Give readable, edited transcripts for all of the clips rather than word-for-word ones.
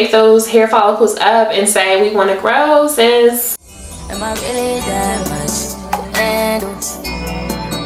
make those hair follicles up and say we want to grow, sis. Am I really that much to handle?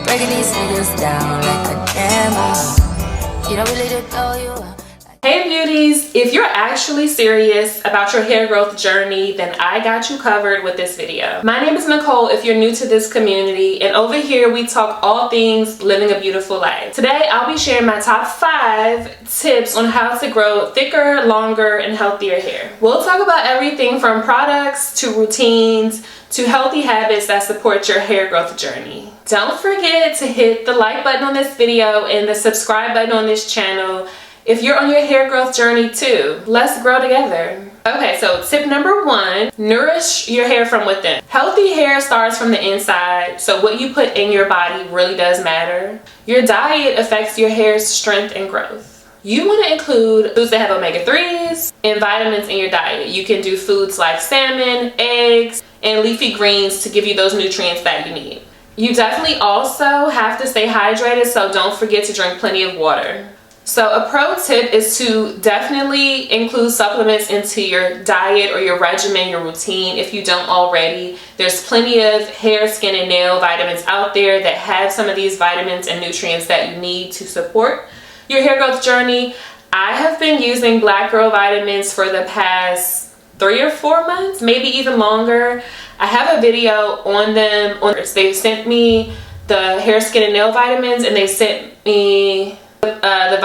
Breaking these niggas down like a camera. You don't really to throw you up. Hey beauties, if you're actually serious about your hair growth journey, then I got you covered with this video. My name is Nicole if you're new to this community, and over here we talk all things living a beautiful life. Today I'll be sharing my top 5 tips on how to grow thicker, longer, and healthier hair. We'll talk about everything from products to routines to healthy habits that support your hair growth journey. Don't forget to hit the like button on this video and the subscribe button on this channel if you're on your hair growth journey too. Let's grow together. Okay, so tip number 1, nourish your hair from within. Healthy hair starts from the inside, so what you put in your body really does matter. Your diet affects your hair's strength and growth. You want to include foods that have omega-3s and vitamins in your diet. You can do foods like salmon, eggs, and leafy greens to give you those nutrients that you need. You definitely also have to stay hydrated, so don't forget to drink plenty of water. So a pro tip is to definitely include supplements into your diet or your regimen, your routine, if you don't already. There's plenty of hair, skin, and nail vitamins out there that have some of these vitamins and nutrients that you need to support your hair growth journey. I have been using Black Girl vitamins for the past 3 or 4 months, maybe even longer. I have a video on them. They sent me the hair, skin, and nail vitamins, and they sent me the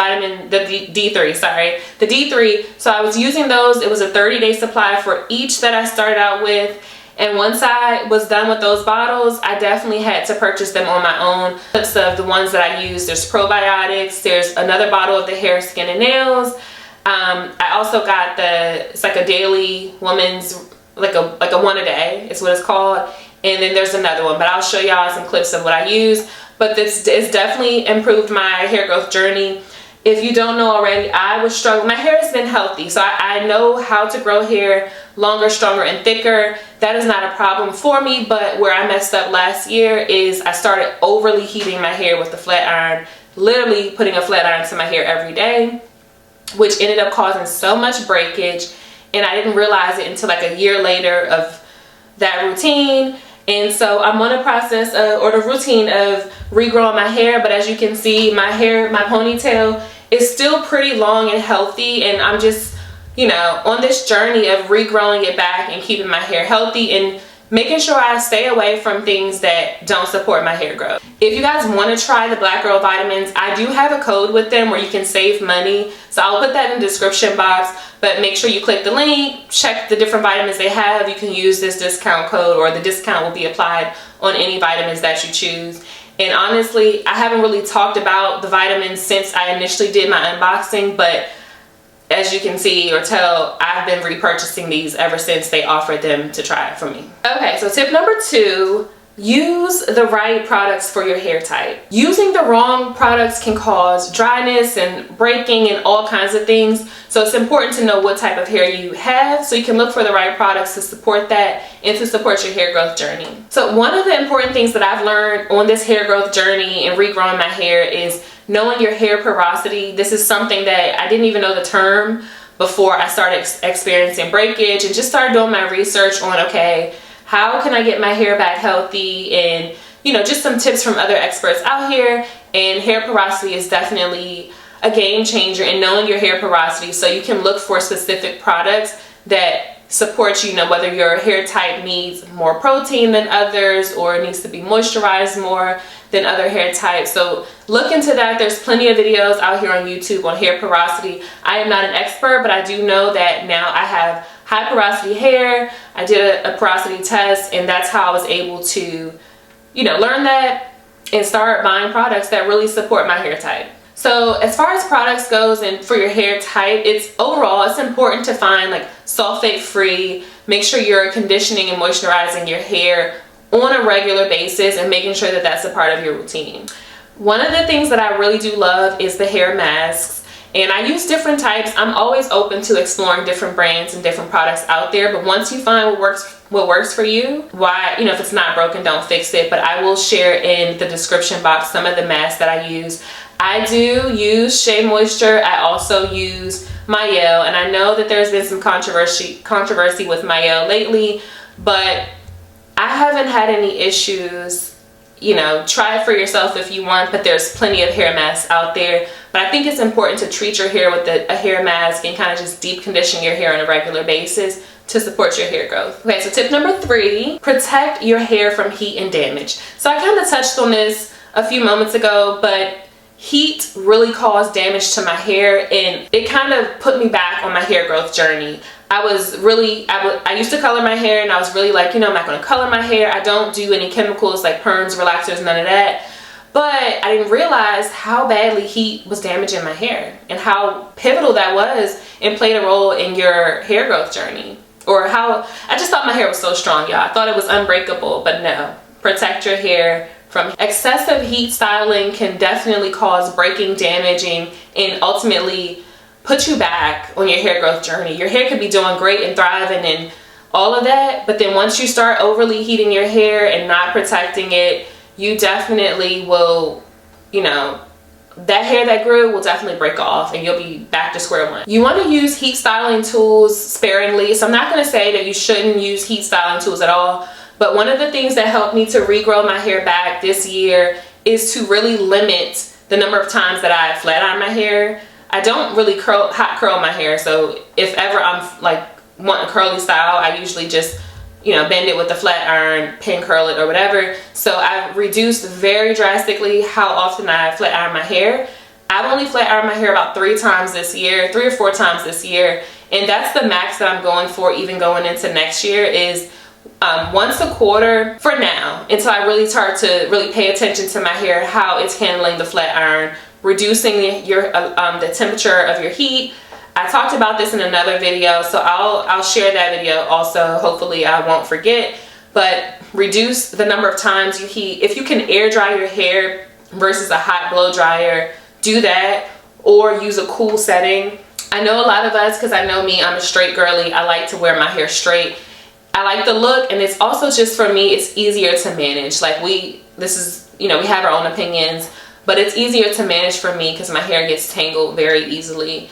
D3. So I was using those. It was a 30-day supply for each that I started out with, and once I was done with those bottles, I definitely had to purchase them on my own. Clips of the ones that I use. There's probiotics. There's another bottle of the hair, skin, and nails. I also got it's like a daily woman's, like a one a day is what it's called, and then there's another one, but I'll show y'all some clips of what I use. But this has definitely improved my hair growth journey. If you don't know already, I was struggling. My hair has been healthy, so I know how to grow hair longer, stronger, and thicker. That is not a problem for me, but where I messed up last year is I started overly heating my hair with the flat iron, literally putting a flat iron to my hair every day, which ended up causing so much breakage, and I didn't realize it until like a year later of that routine. And so I'm on a process or the routine of regrowing my hair, but as you can see, my ponytail is still pretty long and healthy, and I'm just, you know, on this journey of regrowing it back and keeping my hair healthy and making sure I stay away from things that don't support my hair growth. If you guys want to try the Black Girl vitamins, I do have a code with them where you can save money, so I'll put that in the description box, but make sure you click the link, check the different vitamins they have. You can use this discount code, or the discount will be applied on any vitamins that you choose. And honestly, I haven't really talked about the vitamins since I initially did my unboxing, but as you can see or tell, I've been repurchasing these ever since they offered them to try it for me. Okay, so tip number 2, use the right products for your hair type. Using the wrong products can cause dryness and breaking and all kinds of things. So it's important to know what type of hair you have so you can look for the right products to support that and to support your hair growth journey. So one of the important things that I've learned on this hair growth journey and regrowing my hair is knowing your hair porosity. This is something that I didn't even know the term before I started experiencing breakage, and just started doing my research on, okay, how can I get my hair back healthy, and you know, just some tips from other experts out here. And hair porosity is definitely a game changer in knowing your hair porosity, so you can look for specific products that support you, whether your hair type needs more protein than others or it needs to be moisturized more than other hair types. So look into that. There's plenty of videos out here on YouTube on hair porosity. I am not an expert, but I do know that now I have high porosity hair. I did a porosity test, and that's how I was able to, you know, learn that and start buying products that really support my hair type. So as far as products goes and for your hair type, it's important to find like sulfate free. Make sure you're conditioning and moisturizing your hair on a regular basis and making sure that that's a part of your routine. One of the things that I really do love is the hair masks, and I use different types. I'm always open to exploring different brands and different products out there, but once you find what works for you, if it's not broken, don't fix it. But I will share in the description box some of the masks that I use. I do use Shea Moisture. I also use Mayo, and I know that there's been some controversy with Mayo lately, but I haven't had any issues. You know, try it for yourself if you want, but there's plenty of hair masks out there. But I think it's important to treat your hair with a hair mask and kind of just deep condition your hair on a regular basis to support your hair growth. Okay, so tip number 3, protect your hair from heat and damage. So I kind of touched on this a few moments ago, but heat really caused damage to my hair, and it kind of put me back on my hair growth journey. I used to color my hair, and I was really like, you know, I'm not going to color my hair. I don't do any chemicals like perms, relaxers, none of that. But I didn't realize how badly heat was damaging my hair and how pivotal that was and played a role in your hair growth journey. Or how, I just thought my hair was so strong, y'all. I thought it was unbreakable, but no. Protect your hair from excessive heat. Styling can definitely cause breaking, damaging, and ultimately put you back on your hair growth journey. Your hair could be doing great and thriving and all of that, but then once you start overly heating your hair and not protecting it, you definitely will, you know, that hair that grew will definitely break off and you'll be back to square one. You want to use heat styling tools sparingly. So I'm not going to say that you shouldn't use heat styling tools at all, but one of the things that helped me to regrow my hair back this year is to really limit the number of times that I flat iron my hair. I don't really hot curl my hair, so if ever I'm like want a curly style, I usually just, you know, bend it with a flat iron, pin curl it or whatever. So I've reduced very drastically how often I flat iron my hair. I've only flat ironed my hair about 3 or 4 times this year, and that's the max that I'm going for, even going into next year, is once a quarter for now, until I really start to really pay attention to my hair, how it's handling the flat iron, reducing the temperature of your heat. I talked about this in another video, so I'll share that video also. Hopefully I won't forget. But reduce the number of times you heat. If you can air dry your hair versus a hot blow dryer, do that, or use a cool setting. I know a lot of us, because I know me, I'm a straight girly. I like to wear my hair straight. I like the look, and it's also just, for me, it's easier to manage. Like we have our own opinions, but it's easier to manage for me because my hair gets tangled very easily.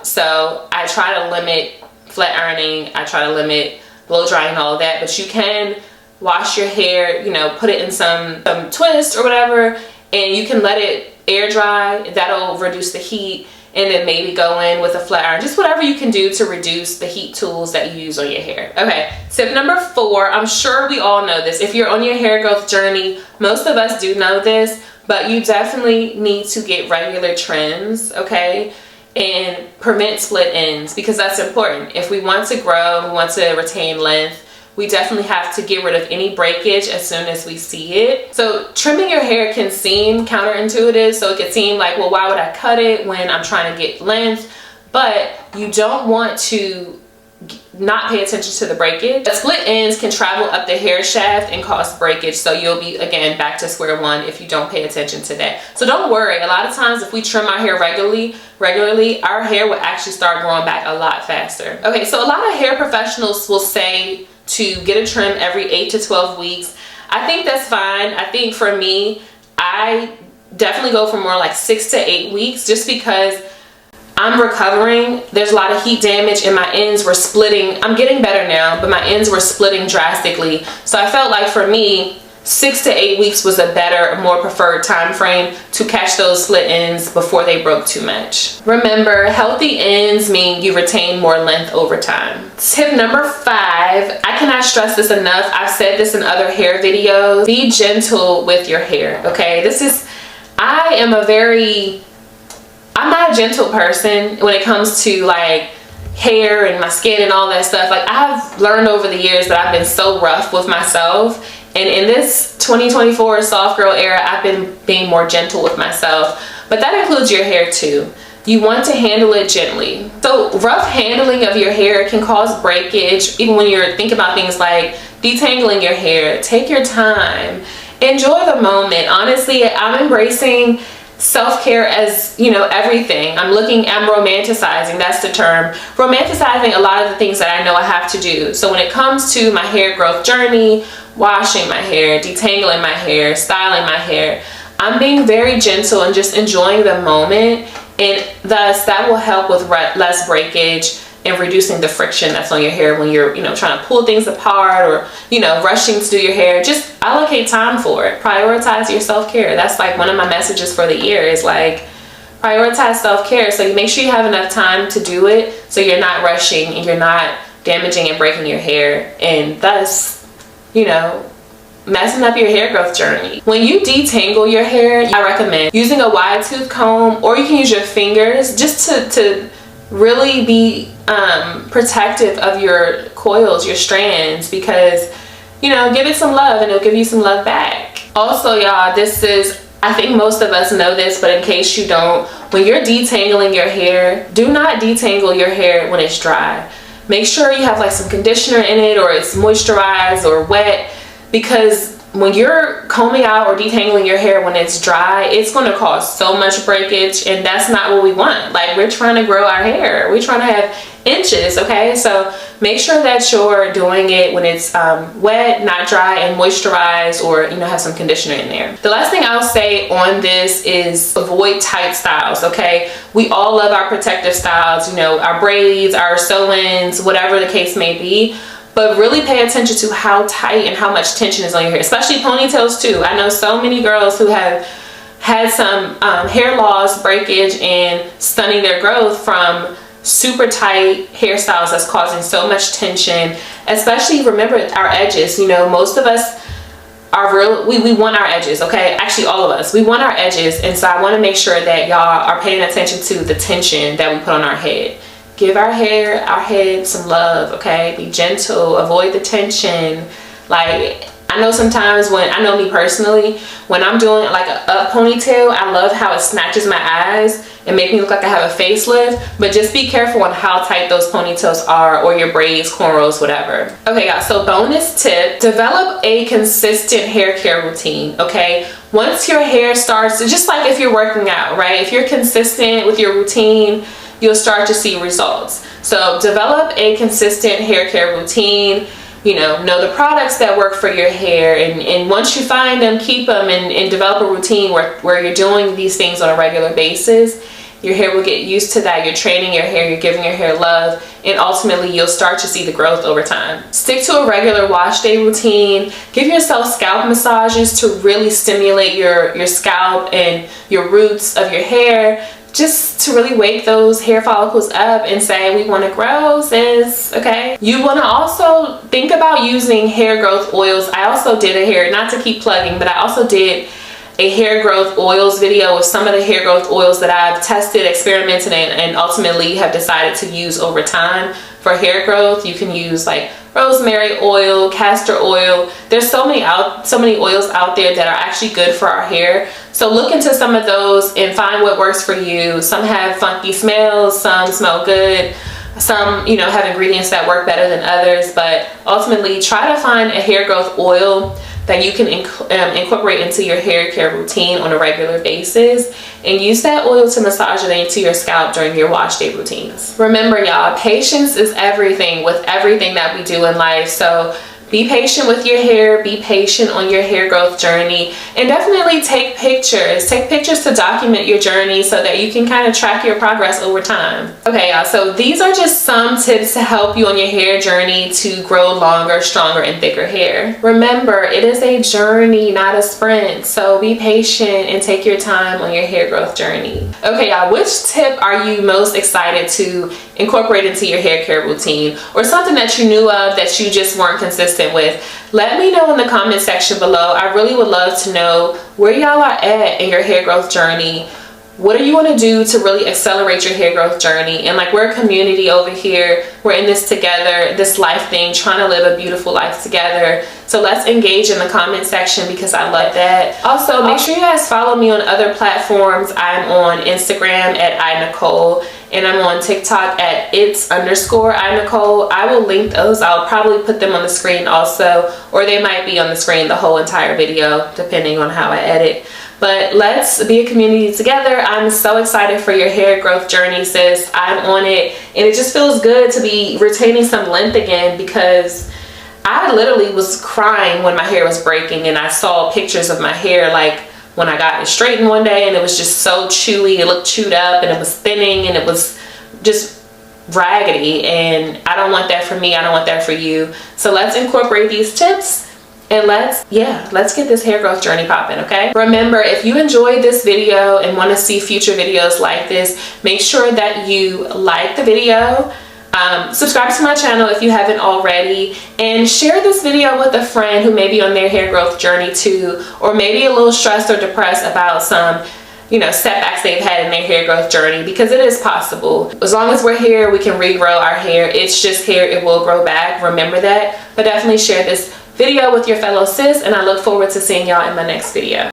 So I try to limit flat ironing, I try to limit blow drying and all of that, but you can wash your hair, you know, put it in some twist or whatever, and you can let it air dry. That'll reduce the heat, and then maybe go in with a flat iron, just whatever you can do to reduce the heat tools that you use on your hair. Okay, tip number 4, I'm sure we all know this. If you're on your hair growth journey, most of us do know this, but you definitely need to get regular trims, okay? And prevent split ends, because that's important. If we want to grow, we want to retain length, we definitely have to get rid of any breakage as soon as we see it. So trimming your hair can seem counterintuitive. So it could seem like, well, why would I cut it when I'm trying to get length? But you don't want to not pay attention to the breakage. The split ends can travel up the hair shaft and cause breakage, so you'll be again back to square one if you don't pay attention to that. So don't worry, a lot of times if we trim our hair regularly, our hair will actually start growing back a lot faster. Okay, so a lot of hair professionals will say to get a trim every 8 to 12 weeks. I think that's fine. I think for me, I definitely go for more like 6 to 8 weeks, just because I'm recovering. There's a lot of heat damage and my ends were splitting. I'm getting better now, but my ends were splitting drastically. So I felt like for me, 6 to 8 weeks was a better, more preferred time frame to catch those split ends before they broke too much. Remember, healthy ends mean you retain more length over time. Tip number 5, I cannot stress this enough. I've said this in other hair videos. Be gentle with your hair, okay? I'm not a gentle person when it comes to like hair and my skin and all that stuff. Like, I've learned over the years that I've been so rough with myself, and in this 2024 soft girl era, I've been being more gentle with myself. But that includes your hair too. You want to handle it gently. So rough handling of your hair can cause breakage. Even when you're thinking about things like detangling your hair, take your time, enjoy the moment. Honestly, I'm embracing self-care as, you know, everything. I'm romanticizing, that's the term, romanticizing a lot of the things that I know I have to do. So when it comes to my hair growth journey, washing my hair, detangling my hair, styling my hair, I'm being very gentle and just enjoying the moment and thus that will help with less breakage and reducing the friction that's on your hair when you're, trying to pull things apart or, rushing to do your hair. Just allocate time for it. Prioritize your self-care. That's like one of my messages for the year is like, prioritize self-care. So you make sure you have enough time to do it so you're not rushing and you're not damaging and breaking your hair and thus, messing up your hair growth journey. When you detangle your hair, I recommend using a wide tooth comb, or you can use your fingers just to really be protective of your coils, your strands, because give it some love and it'll give you some love back. Also, y'all, I think most of us know this, but in case you don't, when you're detangling your hair, do not detangle your hair when it's dry. Make sure you have like some conditioner in it, or it's moisturized or wet, because when you're combing out or detangling your hair when it's dry, it's going to cause so much breakage, and that's not what we want. Like, we're trying to grow our hair. We're trying to have inches, okay? So make sure that you're doing it when it's wet, not dry, and moisturized, or have some conditioner in there. The last thing I'll say on this is avoid tight styles, okay? We all love our protective styles, our braids, our sew-ins, whatever the case may be. But really pay attention to how tight and how much tension is on your hair, especially ponytails too. I know so many girls who have had some hair loss, breakage, and stunning their growth from super tight hairstyles that's causing so much tension. Especially, remember our edges. Most of us are we want our edges, okay? Actually, all of us, we want our edges. And so I want to make sure that y'all are paying attention to the tension that we put on our head. Give our head some love, okay? Be gentle, avoid the tension. Like, I know sometimes I know me personally, when I'm doing like a up ponytail, I love how it snatches my eyes and make me look like I have a facelift. But just be careful on how tight those ponytails are, or your braids, cornrows, whatever. Okay, guys, so bonus tip, develop a consistent hair care routine, okay? Once your hair starts, just like if you're working out, right? If you're consistent with your routine, you'll start to see results. So develop a consistent hair care routine. Know the products that work for your hair, and once you find them, keep them, and develop a routine where you're doing these things on a regular basis. Your hair will get used to that. You're training your hair, you're giving your hair love, and ultimately you'll start to see the growth over time. Stick to a regular wash day routine. Give yourself scalp massages to really stimulate your scalp and your roots of your hair, just to really wake those hair follicles up and say, we want to grow, sis, okay? You want to also think about using hair growth oils. I also did not to keep plugging, but I also did a hair growth oils video with some of the hair growth oils that I've tested, experimented, and ultimately have decided to use over time for hair growth. You can use like rosemary oil, castor oil. There's so many oils out there that are actually good for our hair. So look into some of those and find what works for you. Some have funky smells, some smell good, some have ingredients that work better than others, but ultimately try to find a hair growth oil that you can incorporate into your hair care routine on a regular basis, and use that oil to massage it into your scalp during your wash day routines. Remember, y'all, patience is everything with everything that we do in life. So be patient with your hair, be patient on your hair growth journey, and definitely take pictures. Take pictures to document your journey so that you can kind of track your progress over time. Okay, y'all, so these are just some tips to help you on your hair journey to grow longer, stronger, and thicker hair. Remember, it is a journey, not a sprint. So be patient and take your time on your hair growth journey. Okay, y'all, which tip are you most excited to incorporate into your hair care routine, or something that you knew of that you just weren't consistent with? Let me know in the comment section below. I really would love to know where y'all are at in your hair growth journey. What do you want to do to really accelerate your hair growth journey? And like, we're a community over here. We're in this together, this life thing, trying to live a beautiful life together. So let's engage in the comment section, because I love that. Also, make sure you guys follow me on other platforms. I'm on Instagram at iNicole, and I'm on TikTok at its_iNicole. I will link those. I'll probably put them on the screen also, or they might be on the screen the whole entire video, depending on how I edit. But let's be a community together. I'm so excited for your hair growth journey, sis. I'm on it, and it just feels good to be retaining some length again, because I literally was crying when my hair was breaking and I saw pictures of my hair like when I got it straightened one day, and it was just so chewy. It looked chewed up and it was thinning and it was just raggedy, and I don't want that for me. I don't want that for you. So let's incorporate these tips and let's get this hair growth journey popping, okay? Remember, if you enjoyed this video and want to see future videos like this, make sure that you like the video, subscribe to my channel if you haven't already, and share this video with a friend who may be on their hair growth journey too, or maybe a little stressed or depressed about some setbacks they've had in their hair growth journey, because it is possible. As long as we're here, we can regrow our hair. It's just hair, it will grow back. Remember that. But definitely share this video with your fellow sis, and I look forward to seeing y'all in my next video.